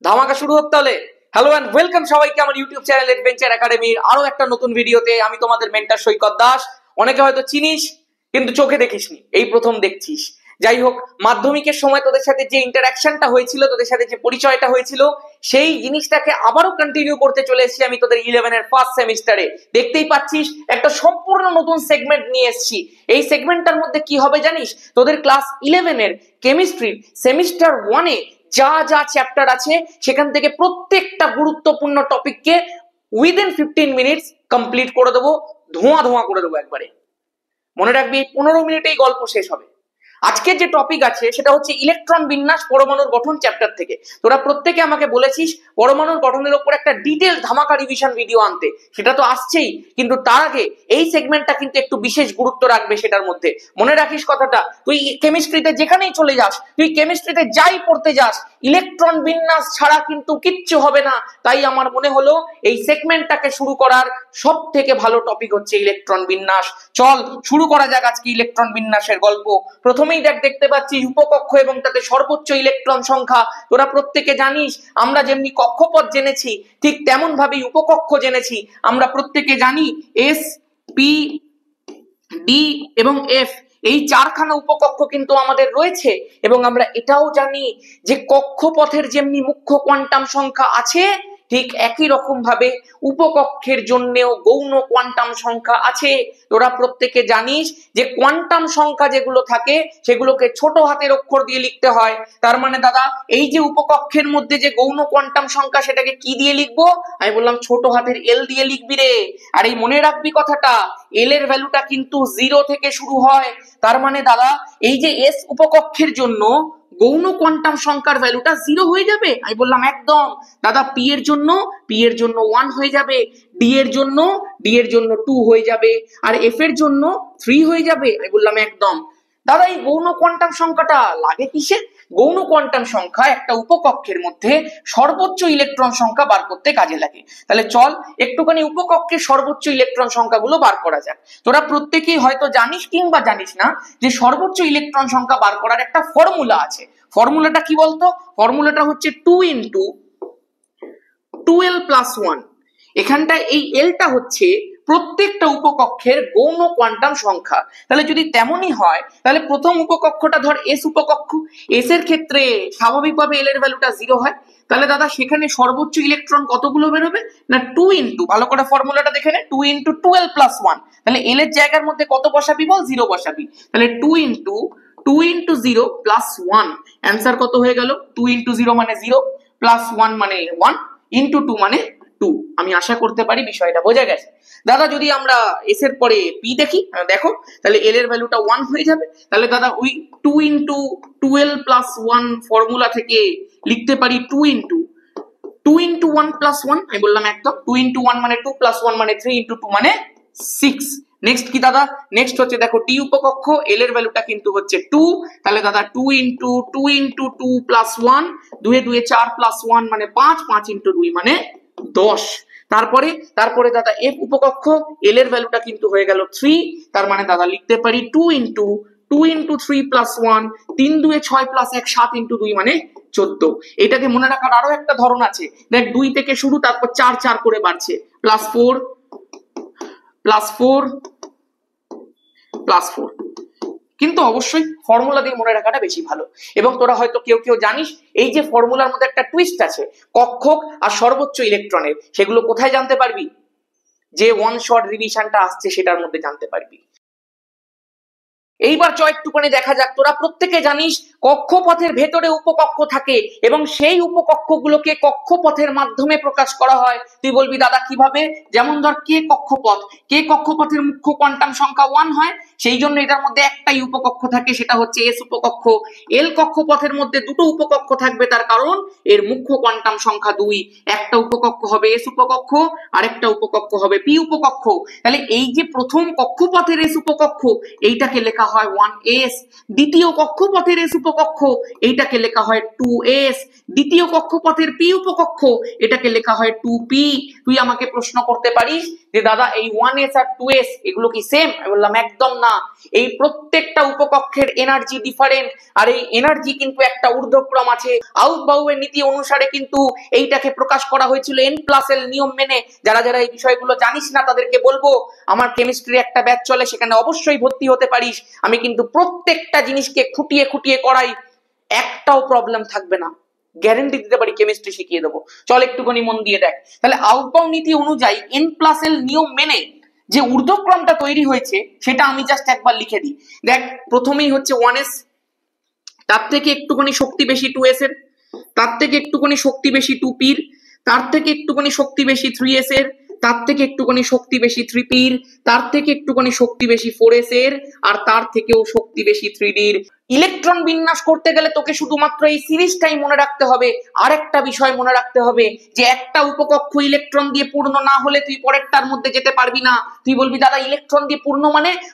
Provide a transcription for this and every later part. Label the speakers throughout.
Speaker 1: ধামাকা শুরু হোক তাহলে। হ্যালো এন্ড ওয়েলকাম সবাইকে আমার ইউটিউব চ্যানেল অ্যাডভেঞ্চার একাডেমির আরো একটা নতুন ভিডিওতে। আমি তোমাদের মেন্টর সৈকত দাস। অনেকে হয়তো চিনিস কিন্তু চোখে দেখিসনি, এই প্রথম দেখছিস। যাই হোক, মাধ্যমিকের সময় তোদের সাথে যে ইন্টারাকশনটা হয়েছিল, তোদের সাথে যে পরিচয়টা হয়েছিল, সেই জিনিসটাকে আবারও কন্টিনিউ করতে চলে এসেছি আমি তোদের 11 এর ফার্স্ট সেমিস্টারে। দেখতেই পাচ্ছিস একটা সম্পূর্ণ নতুন সেগমেন্ট নিয়ে এসেছি। এই সেগমেন্টটার মধ্যে কি হবে জানিস? তোদের ক্লাস 11 এর কেমিস্ট্রির সেমিস্টার 1 এ যা যা চ্যাপ্টার আছে সেখান থেকে প্রত্যেকটা গুরুত্বপূর্ণ টপিককে উইদিন 15 মিনিটস কমপ্লিট করে দেবো, ধোঁয়া ধোঁয়া করে দেবো একবারে। মনে রাখবি 15 মিনিটেই গল্প শেষ হবে। আজকের যে টপিক আছে সেটা হচ্ছে ইলেকট্রন বিন্যাস পরমাণুর গঠন চ্যাপ্টার থেকে। তোরা প্রত্যেকে আমাকে বলেছিস পরমাণুর গঠনের উপর একটা ডিটেল ধামাকা রিভিশন ভিডিও আনতে, সেটা তো আসছেই, কিন্তু তার আগে এই সেগমেন্টটা কিন্তু একটু বিশেষ গুরুত্ব রাখবে সেটার মধ্যে। মনে রাখিস কথাটা, তুই কেমিস্ট্রিতে যেখানেই চলে যাস, তুই কেমিস্ট্রিতে যাই পড়তে যাস, ইলেকট্রন বিন্যাস ছাড়া কিন্তু কিচ্ছু হবে না। তাই আমার মনে হলো এই সেগমেন্টটাকে শুরু করার সব থেকে ভালো টপিক হচ্ছে ইলেকট্রন বিন্যাস। চল শুরু করা যাক আজকে ইলেকট্রন বিন্যাসের গল্প। প্রথমেই দেখতে পাচ্ছি উপকক্ষ এবং তাতে সর্বোচ্চ ইলেকট্রন সংখ্যা। তোরা প্রত্যেকে জানিস আমরা যেমনি কক্ষপথ জেনেছি ঠিক তেমন ভাবেই উপকক্ষ জেনেছি। আমরা প্রত্যেকে জানি এস, পি, ডি এবং এফ, এই চারখানা উপকক্ষ কিন্তু আমাদের রয়েছে। এবং আমরা এটাও জানি যে কক্ষপথের যেমনি মুখ্য কোয়ান্টাম সংখ্যা আছে, ঠিক একই রকম ভাবে উপকক্ষের জন্যও গৌণ কোয়ান্টাম সংখ্যা আছে। তোরা প্রত্যেকে জানিস যে কোয়ান্টাম সংখ্যা যেগুলো থাকে সেগুলোকে ছোট হাতের অক্ষর দিয়ে লিখতে হয়। তার মানে দাদা, এই যে উপকক্ষের মধ্যে যে গৌণ কোয়ান্টাম সংখ্যা সেটাকে কি দিয়ে লিখবো? আমি বললাম ছোট হাতের এল দিয়ে লিখবি রে। আর এই মনে রাখবি কথাটা, এল এর ভ্যালুটা কিন্তু 0 থেকে শুরু হয়। তার মানে দাদা, এই যে এস উপকক্ষের জন্য গৌণ কোয়ান্টাম সংখ্যার ভ্যালুটা 0 হয়ে যাবে। আমি বললাম একদম দাদা। পি এর জন্য 1 হয়ে যাবে, ডি এর জন্য 2 হয়ে যাবে, আর এফ এর জন্য 3 হয়ে যাবে। আমি বললাম একদম দাদা। এই গৌণ কোয়ান্টাম সংখ্যাটা লাগে কিসে? গৌণ কোয়ান্টাম সংখ্যা একটা উপকক্ষের মধ্যে সর্বোচ্চ ইলেকট্রন সংখ্যা বার করতে কাজে লাগে। তাহলে চল একটুখানি উপকক্ষের সর্বোচ্চ ইলেকট্রন সংখ্যাগুলো বার করা যাক। তোরা প্রত্যেকেই হয়তো জানিস কিংবা জানিস না যে সর্বোচ্চ ইলেকট্রন সংখ্যা বার করার একটা ফর্মুলা আছে। ফর্মুলাটা কি বলতো? ফর্মুলাটা হচ্ছে 2 × 2l + 1। এখানটায় এই এলটা হচ্ছে প্রত্যেকটা উপকক্ষের গৌণ কোয়ান্টাম সংখ্যা। তাহলে যদি তেমনই হয়, তাহলে প্রথম উপকক্ষটা ধর এস উপকক্ষ। এস এর ক্ষেত্রে স্বাভাবিকভাবে এল এর ভ্যালুটা 0 হয়। তাহলে দাদা সেখানে সর্বোচ্চ ইলেকট্রন কতগুলো বেরোবে? না 2 × ভালো করে ফর্মুলাটা দেখে নে, 2 × 2l + 1। তাহলে এল এর জায়গার মধ্যে কত বসাবি বল? 0 বসাবি। তাহলে 2 × 0 + 1, অ্যান্সার কত হয়ে গেল? 2 × 0 মানে 0, +1 মানে 1, × 2 মানে 2। আমি আশা করতে পারি বিষয়টা বোঝা গেছে। দাদা যদি আমরা এস এর পরে পি দেখি, দেখো তাহলে এল এর ভ্যালুটা 1 হয়ে যাবে। তাহলে দাদা ওই 2 × 2l + 1 ফর্মুলা থেকে লিখতে পারি 2 × 1 + 1। আমি বললাম একদম। 2 × 1 মানে 2, +1 মানে 3, × 2 মানে 6। নেক্সট কি দাদা? নেক্সট হচ্ছে দেখো ডি উপকক্ষ, এল এর ভ্যালুটা কিন্তু হচ্ছে 2। তাহলে দাদা 2 × 2 + 1, 2 এ 2 এ 4 + 1 মানে 5, 5 × 2 মানে 10। তারপরে দাদা এফ উপকক্ষ, এল এর ভ্যালুটা কিন্তু হয়ে গেল 3। তার মানে দাদা লিখতে পারি 2 × 3 + 1, 3 × 2 = 6 + 1 7 × 2 মানে 14। এটাকে মনে রাখার আরো একটা ধরন আছে। দেখ 2 থেকে শুরু, তারপর 4 4 করে বাড়ছে, +4 +4 কিন্তু অবশ্যই ফর্মুলা দিয়ে মনে রাখাটা বেশি ভালো। এবং তোরা হয়তো কেউ জানিস এই যে ফর্মুলার মধ্যে একটা টুইস্ট আছে কক্ষক আর সর্বোচ্চ ইলেকট্রনের, সেগুলো কোথায় জানতে পারবি? যে ওয়ান শট রিভিশনটা আসছে সেটার মধ্যে জানতে পারবি। এইবার একটুখানি দেখা যাক। তোরা প্রত্যেকে জানিস কক্ষপথের ভেতরে উপকক্ষ থাকে এবং সেই উপকক্ষগুলোকে কক্ষপথের মাধ্যমে প্রকাশ করা হয়। তুই বলবি দাদা কিভাবে? যেমন ধর কে কক্ষপথের মুখ্য কোয়ান্টাম সংখ্যা 1 হয়, সেই জন্য এটার মধ্যে একটাই উপকক্ষ থাকে, সেটা হচ্ছে এস উপকক্ষ। এল কক্ষপথের মধ্যে দুটো উপকক্ষ থাকবে, তার কারণ এর মুখ্য কোয়ান্টাম সংখ্যা 2। একটা উপকক্ষ হবে এস উপকক্ষ, আরেকটা উপকক্ষ হবে পি উপকক্ষ। তাহলে এই যে প্রথম কক্ষপথের এস উপকক্ষ, এইটাকে লেখা হয় 1s। দ্বিতীয় কক্ষপথের এস উপকক্ষ, এইটাকে লেখা হয় 2s। দ্বিতীয় কক্ষপথের পি উপকক্ষ, এটাকে লেখা হয় 2p। তুই আমাকে প্রশ্ন করতে পারিস যে দাদা এই 1s আর 2s এগুলো কি সেম? আমি বললাম একদম না, এই প্রত্যেকটা উপকক্ষের এনার্জি ডিফারেন্ট, আর এই এনার্জি কিন্তু একটা ঊর্ধ্বক্রম আছে। আউটবাউয়ের নীতি অনুসারে কিন্তু এইটাকে প্রকাশ করা হয়েছিল n+l নিয়ম মেনে। যারা যারা এই বিষয়গুলো জানিস না তাদেরকে বলবো, আমার কেমিস্ট্রি একটা ব্যাচ চলে, সেখানে অবশ্যই ভর্তি হতে পারিস। আমি কিন্তু প্রত্যেকটা জিনিসকে খুঁটিয়ে খুঁটিয়ে করাই, একটাও প্রবলেম থাকবে না, গ্যারেন্টি দিতে পারি, কেমিস্ট্রি শিখিয়ে দেবো। চল একটুখানি মন দিয়ে দেখ। তাহলে আউটবাউ নীতি অনুযায়ী n+l নিয়ম মেনে যে ঊর্ধ্বক্রমটা তৈরি হয়েছে সেটা আমি জাস্ট একবার লিখে দিই। দেখ, প্রথমেই হচ্ছে 1s, তার থেকে একটুখানি শক্তি বেশি 2s এর, তার থেকে একটুখানি শক্তি বেশি 2p এর, তার থেকে একটুখানি শক্তি বেশি 3s এর, তার থেকে একটুখানি শক্তি বেশি 3p এর, তার থেকে একটুখানি শক্তি বেশি 4s এর, আর তার থেকেও শক্তি বেশি 3d এর। ইলেকট্রন বিন্যাস করতে গেলে তোকে শুধুমাত্র এই সিরিজটাই মনে রাখতে হবে। আরেকটা বিষয় মনে রাখতে হবে যে একটা উপকক্ষ ইলেকট্রন দিয়ে পূর্ণ না হলে তুই পরেরটার মধ্যে যেতে পারবি না। তুই বলবি দাদা ইলেকট্রন দিয়ে পূর্ণ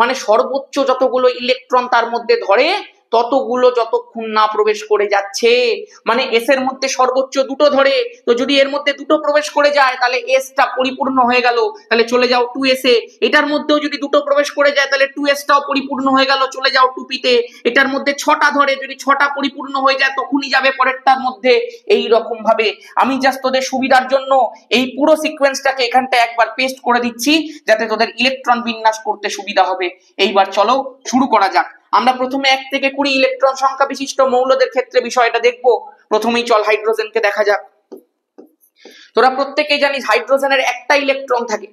Speaker 1: মানে সর্বোচ্চ যতগুলো ইলেকট্রন তার মধ্যে ধরে ততগুলো যতক্ষণ না প্রবেশ করে যাচ্ছে, মানে এস এর মধ্যে সর্বোচ্চ দুটো ধরে, তো যদি এর মধ্যে দুটো প্রবেশ করে যায় তাহলে এসটা পরিপূর্ণ হয়ে গেল, তাহলে চলে যাও 2s এ। এটার মধ্যেও যদি দুটো প্রবেশ করে যায় তাহলে 2sটাও পরিপূর্ণ হয়ে গেল, চলে যাও 2p তে। এটার মধ্যে 6টা ধরে, যদি 6টা পরিপূর্ণ হয়ে যায় তখনই যাবে পরেরটার মধ্যে। এই রকম ভাবে আমি জাস্ট তোদের সুবিধার জন্য এই পুরো সিকোয়েন্সটাকে এখানটা একবার পেস্ট করে দিচ্ছি, যাতে তোদের ইলেকট্রন বিন্যাস করতে সুবিধা হবে। এইবার চলো শুরু করা যাক। আমরা প্রথমে 1 থেকে 20 ইলেকট্রন সংখ্যা বিশিষ্ট মৌলদের ক্ষেত্রে বিষয়টা দেখব। প্রথমেই চল হাইড্রোজেনকে দেখা যাক। তোরা প্রত্যেকেই জানিস হাইড্রোজেনের একটা ইলেকট্রন থাকে।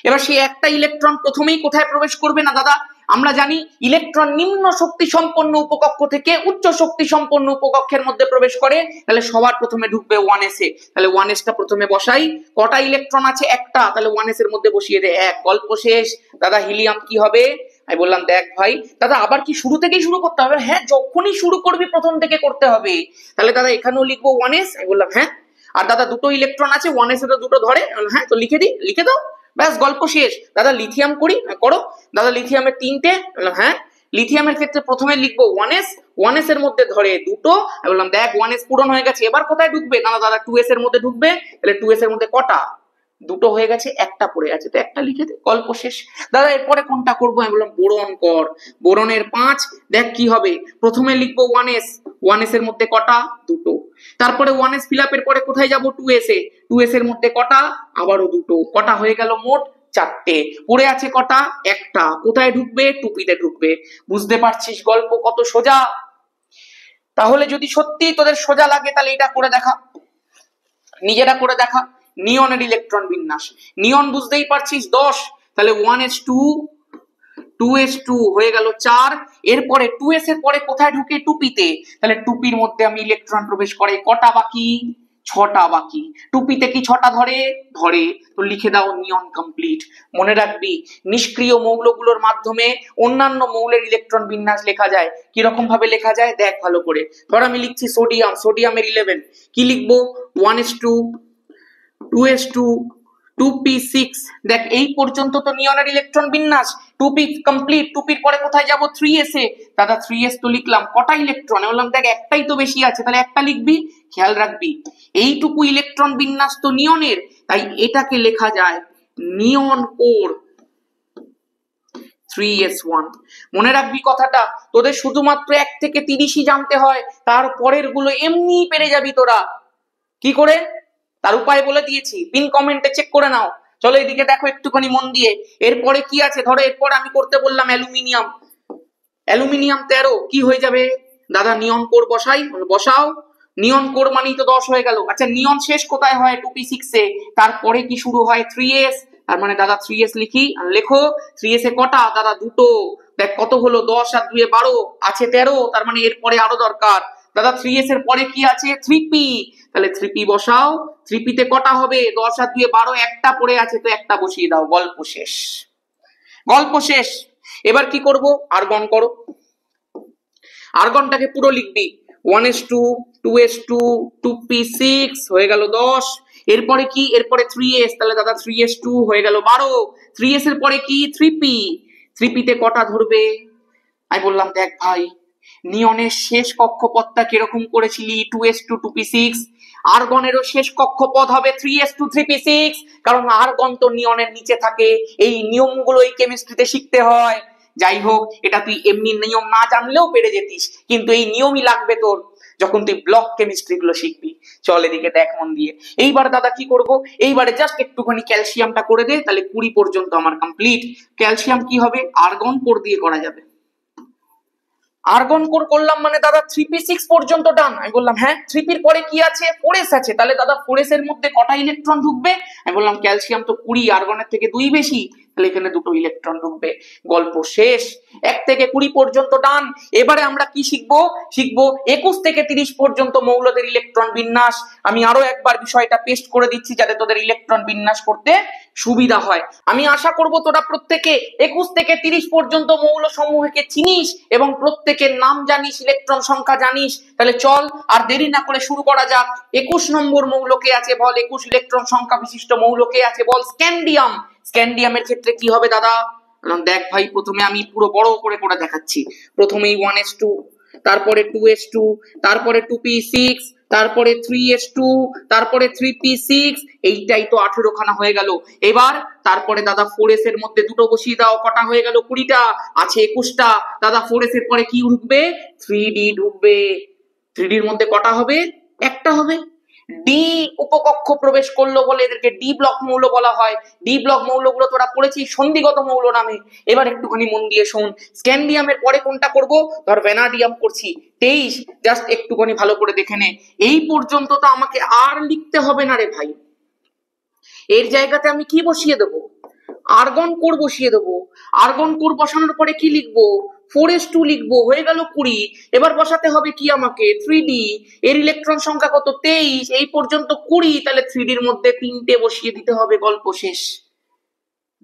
Speaker 1: এবার সেই একটা ইলেকট্রন প্রথমেই কোথায় প্রবেশ করবে না দাদা? আমরা জানি ইলেকট্রন নিম্ন শক্তি সম্পন্ন উপকক্ষ থেকে উচ্চ শক্তি সম্পন্ন উপকক্ষের মধ্যে প্রবেশ করে, তাহলে সবার প্রথমে ঢুকবে 1s এ। তাহলে 1sটা প্রথমে বসাই। কটা ইলেকট্রন আছে? একটা, তাহলে 1s এর মধ্যে বসিয়ে দে 1। গল্প শেষ। দাদা হিলিয়াম কি হবে? আমি বললাম দেখ ভাই, দাদা আবার কি শুরু থেকেই শুরু করতে হবে? হ্যাঁ, যখনই শুরু করবি প্রথম থেকে করতে হবে। তাহলে দাদা এখানেও লিখবো 1s। আমি বললাম হ্যাঁ। আর দাদা দুটো ইলেকট্রন আছে 1s এর, দুটো ধরে। হ্যাঁ, তো লিখে দিই, লিখে দাও, ব্যাস গল্প শেষ। দাদা লিথিয়াম করি? করো। দাদা লিথিয়ামের 3টে। হ্যাঁ, লিথিয়ামের ক্ষেত্রে প্রথমে লিখবো 1s, 1s এর মধ্যে ধরে দুটো। আমি বললাম দেখ 1s পূরণ হয়ে গেছে, এবার কোথায় ঢুকবে? না দাদা 2s এর মধ্যে ঢুকবে। তাহলে 2s এর মধ্যে কটা? দুটো হয়ে গেছে, একটা পড়ে আছে, তো একটা লিখে দে, গল্প শেষ। দাদা এরপরে কোনটা করবো? আমি বললাম বোরন কর। বোরনের 5। দেখ কি হবে, প্রথমে লিখবো 1s, 1s এর মধ্যে কটা? দুটো। তারপরে 1s ফিল আপের পরে কোথায় যাব? 2s এ। 2s এর মধ্যে কটা? আবারও দুটো। কটা হয়ে গেল? মোট 4টে। পড়ে আছে কটা? একটা। কোথায় ঢুকবে? 2p তে ঢুকবে। বুঝতে পারছিস গল্প কত সোজা? তাহলে যদি সত্যি তোদের সোজা লাগে তাহলে এটা করে দেখা, নিজেরা করে দেখা। নিয়নের ইলেকট্রন বিন্যাস, নিয়ন বুঝতেই পারছিস 10, তাহলে 1s2, 2s2 হয়ে গেল 4। এরপরে 2s এর পরে কোথায় ঢুকে? 2p তে। তাহলে 2p এর মধ্যে আমি ইলেকট্রন প্রবেশ করে কটা বাকি? 6টা বাকি। 2p তে কি 6টা ধরে? ধরে। তো লিখে দাও নিয়ন কমপ্লিট। মনে রাখবি নিষ্ক্রিয় মৌলগুলোর মাধ্যমে অন্যান্য মৌলের ইলেকট্রন বিন্যাস লেখা যায়। কি রকম ভাবে লেখা যায় দেখ ভালো করে। ধর আমি লিখছি সোডিয়াম, সোডিয়ামের 11। কি লিখবো? 1s2, 2s2, 2p6। দেখ এই পর্যন্ত তো নিয়নের ইলেকট্রন বিন্যাস। 2p complete. 2p এর পরে কোথায় যাব? 3s এ। দাদা 3s তো লিখলাম, কটা ইলেকট্রন? বললাম দেখ একটাই তো বেশি আছে, তাহলে একটা লিখবি। খেয়াল রাখবি এইটুকু ইলেকট্রন বিন্যাস তো নিয়নের, তাই এটাকে লেখা যায় নিয়ন কোর 3s1। মনে রাখবি কথাটা, তোদের শুধুমাত্র 1 থেকে 30ই জানতে হয়, তারপরের গুলো এমনি পেরে যাবি তোরা। কি করে? তার উপায় বলে দিয়েছি, পিন কমেন্টে চেক করে নাও। চলো এদিকে দেখো একটুখানি মন দিয়ে। এরপরে কি আছে? ধরো এরপর আমি করতে বললাম অ্যালুমিনিয়াম। অ্যালুমিনিয়াম 13। কি হয়ে যাবে? দাদা নিয়ন কোর বসাই। বসাও। নিয়ন কোর মানেই তো 10 হয়ে গেল। আচ্ছা নিয়ন শেষ কোথায় হয়? 2p6 এ। তারপরে কি শুরু হয়? 3s। তার মানে দাদা 3s লিখি। লেখো 3s এ কটা? দাদা দুটো। দেখ কত হলো? 10 আর 2 12, আছে 13। তার মানে এরপরে আরো দরকার। দাদা 3s এর পরে কি আছে? 3p। তাহলে 3p বসাও। 3p তে কটা হবে? 10 আর 2 12, একটা পড়ে আছে, তো একটা বসিয়ে দাও। গল্প শেষ, গল্প শেষ। এবার কি করব? আর্গন করো। আর্গনটাকে পুরো লিখবি। 1s2, 2s2, 2p6 হয়ে গেল 10। এরপরে কি? এরপরে 3s। তাহলে দাদা 3s2 হয়ে গেল 12। 3s এর পরে কি? 3p। 3p তে কটা ধরবে? আমি বললাম দেখ ভাই, নিয়নের শেষ কক্ষপথটা কিরকম করেছিলি? 2s2, 2p6। আর্গনেরও শেষ কক্ষপথ হবে 3s2 3p6, কারণ আর্গন তো নিয়নের নিচে থাকে। এই নিয়মগুলো এই কেমিস্ট্রিতে শিখতে হয়। যাই হোক, এটা তুই এমনি নিয়ম না জানলেও পেরে যেতিস, কিন্তু এই নিয়মই লাগবে তোর যখন তুই ব্লক কেমিস্ট্রি গুলো শিখবি। চল এদিকে দেখ মন দিয়ে। এইবার দাদা কি করব, এইবারে জাস্ট একটুখানি ক্যালসিয়ামটা করে দে, তাহলে 20 পর্যন্ত আমার কমপ্লিট। ক্যালসিয়াম কি হবে, আর্গন কোর দিয়ে করা যাবে। আর্গন কোর করলাম মানে দাদা 3p6 পর্যন্ত ডান। আমি বললাম হ্যাঁ, 3p এর পরে কি আছে, 4s আছে, তাহলে দাদা 4s এর মধ্যে কটা ইলেকট্রন ঢুকবে? আমি বললাম ক্যালসিয়াম তো 20, আর্গনের থেকে 2 বেশি, তাহলে এখানে দুটো ইলেকট্রন ঢুকবে। গল্প শেষ। 1 থেকে 20 পর্যন্ত ডান। এবারে আমরা কি শিখবো? শিখবো 21 থেকে 30 পর্যন্ত মৌলদের ইলেকট্রন বিন্যাস। আমি আরো একবার বিষয়টা পেস্ট করে দিচ্ছি যাতে তোদের ইলেকট্রন বিন্যাস করতে সুবিধা হয়। আমি আশা করব তোরা প্রত্যেকে 21 থেকে 30 পর্যন্ত মৌল সমূহকে চিনিস এবং প্রত্যেকের নাম জানিস, ইলেকট্রন সংখ্যা জানিস। তাহলে চল আর দেরি না করে শুরু করা যাক। 21 নম্বর মৌল কে আছে বল? 21 ইলেকট্রন সংখ্যা বিশিষ্ট মৌল কে আছে বল? স্ক্যান্ডিয়াম। স্ক্যান্ডিয়ামের ক্ষেত্রে কি হবে দাদা? দেখ ভাই, প্রথমে আমি পুরো বড় করে করে দেখাচ্ছি। প্রথমেই 1s2, তারপরে 2s2, তারপরে 2p6, তারপরে 3s2, তারপরে 3p6, এইটাই তো 18 খানা হয়ে গেল। এবার তারপরে দাদা 4s এর মধ্যে দুটো বসিয়ে দাও, কটা হয়ে গেল? 20টা, আছে 21টা। দাদা 4s এর পরে কি ঢুকবে? 3d ঢুকবে। 3d এর মধ্যে কটা হবে? একটা হবে। ডি উপকক্ষ প্রবেশ করলো বলে এদেরকে ডি ব্লক মৌল বলা হয়। ডি ব্লক মৌলগুলো তোরা পড়েছিস সন্ধিগত মৌল নামে। এবার একটুখানি মন দিয়ে শোন, স্ক্যান্ডিয়ামের পরে কোনটা করব? ধর ভ্যানাডিয়াম করছি 23, জাস্ট একটুখানি ভালো করে দেখে নে। এই পর্যন্ত তো আমাকে আর লিখতে হবে না রে ভাই। এর জায়গাতে আমি কি বসিয়ে দেবো? আর্গন কোর বসিয়ে দেবো। আর্গন কোর বসানোর পরে কি লিখবো? 4s2 লিখবো, হয়ে গেল 20। এবার বসাতে হবে কি আমাকে? 3d। এর ইলেকট্রন সংখ্যা কত? 23, এই পর্যন্ত 20, তাহলে 3d এর মধ্যে 3টে বসিয়ে দিতে হবে। গল্প শেষ।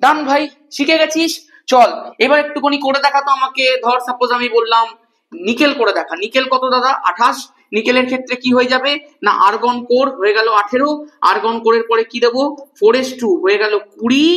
Speaker 1: ডান ভাই, শিখে গেছিস। চল এবার একটুখানি করে দেখাতো আমাকে। ধর সাপোজ আমি বললাম নিকেল করে দেখা। নিকেল কত দাদা? 28। নিকেলের ক্ষেত্রে কি হয়ে যাবে না, আর্গন কোর হয়ে গেল 18। আর্গন কোরের পরে কি দেবো? 4s2 হয়ে গেল 20।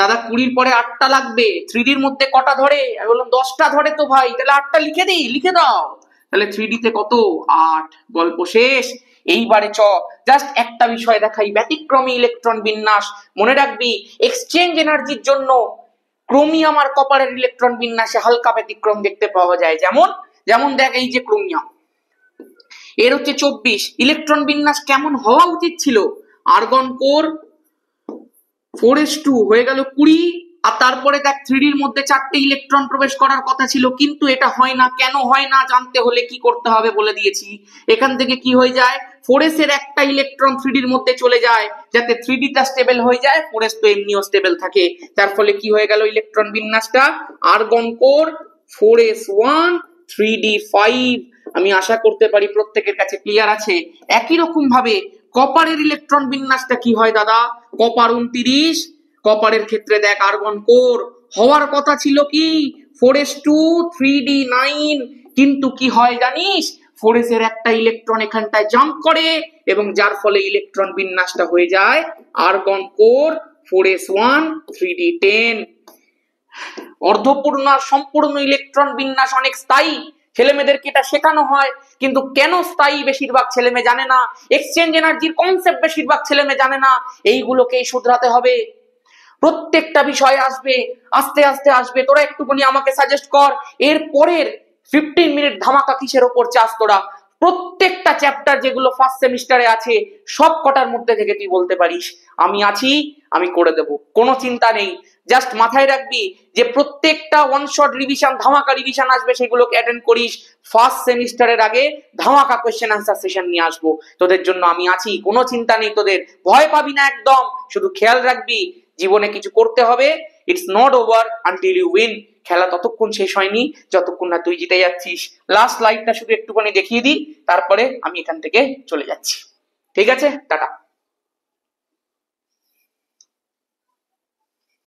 Speaker 1: দাদা 20 পরে 8টা লাগবে। 3d এর মধ্যে কটা ধরে? আমি বললাম 10টা ধরে তো ভাই, তাহলে 8টা লিখে দিই। লিখে দাও। তাহলে 3d তে কত? 8। গল্প শেষ। এইবারে জাস্ট একটা বিষয় দেখাই, ব্যতিক্রমী ইলেকট্রন বিন্যাস। মনে রাখবি এক্সচেঞ্জ এনার্জির জন্য ক্রোমিয়াম আর কপারের ইলেকট্রন বিন্যাসে হালকা ব্যতিক্রম দেখতে পাওয়া যায়। যেমন যেমন দেখ, এই যে ক্রোমিয়াম, এর হচ্ছে 24। ইলেকট্রন বিন্যাস কেমন হওয়া উচিত ছিল? আর্গন কোর 4s2 হয়ে গেল 20, আর তারপরে দেখ 3d এর মধ্যে 4টে ইলেকট্রন প্রবেশ করার কথা ছিল, কিন্তু এটা হয় না। কেন হয় না জানতে হলে কি করতে হবে বলে দিয়েছি। এখান থেকে কি হয়ে যায়? 4s এর একটা ইলেকট্রন 3d এর মধ্যে চলে যায়, যাতে 3d টা স্টেবল হয়ে যায়। 4s তো এমনিও স্টেবল থাকে। তার ফলে কি হয়ে গেল electron বিন্যাসটা? Argon core 4s1 3d5। আমি আশা করতে পারি প্রত্যেকের কাছে ক্লিয়ার আছে। একই রকম ভাবে কপারের ইলেকট্রন বিন্যাসটা কি হয় দাদা? কপার 29। কপারের ক্ষেত্রে দেখ আর্গন কোর হওয়ার কথা ছিল কি? 4s2 3d9, কিন্তু কি হয় জানিস? 4s এর একটা ইলেকট্রন এখানটায় জাম্প করে এবং যার ফলে ইলেকট্রন বিন্যাসটা হয়ে যায় আর্গন কোর 4s1 3d10। অর্ধপূর্ণ আর সম্পূর্ণ ইলেকট্রন বিন্যাস অনেক স্থায়ী। ছেলেমেয়েদেরকে এটা শেখানো হয়, কিন্তু কেন স্থায়ী বেশিরভাগ ছেলেমেয়ে জানে না। এক্সচেঞ্জ এনার্জির কনসেপ্ট বেশিরভাগ ছেলেমেয়ে জানে না। এইগুলোকেই শুধরাতে হবে। প্রত্যেকটা বিষয় আসবে, আস্তে আস্তে আসবে। তোরা একটুখানি আমাকে সাজেস্ট কর, এর পরের 15 মিনিট ধামাকা কিসের ওপর চাস তোরা? প্রত্যেকটা চ্যাপ্টার যেগুলো ফার্স্ট সেমিস্টারে আছে সব কটার মধ্যে থেকে তুই বলতে পারিস আমি আছি, আমি করে দেব, কোনো চিন্তা নেই। জাস্ট মাথায় রাখবি যে প্রত্যেকটা ওয়ান শট রিভিশন, ধামাকা রিভিশন আসবে, সেগুলোকে অ্যাটেন্ড করিস। ফার্স্ট সেমিস্টারের আগে ধামাকা কোশ্চেন আনসার সেশন নিয়ে আসবো তোদের জন্য। আমি আছি, কোনো চিন্তা নেই তোদের। ভয় পাবি না একদম। শুধু খেয়াল রাখবি জীবনে কিছু করতে হবে। It's not over until you win. খেলা ততক্ষণ শেষ হয়নি যতক্ষণ না তুই জিতে যাচ্ছিস। লাস্ট লাইভটা শুধু একটুখানি দেখিয়ে দিই, তারপরে আমি এখান থেকে চলে যাচ্ছি। ঠিক আছে, টাটা।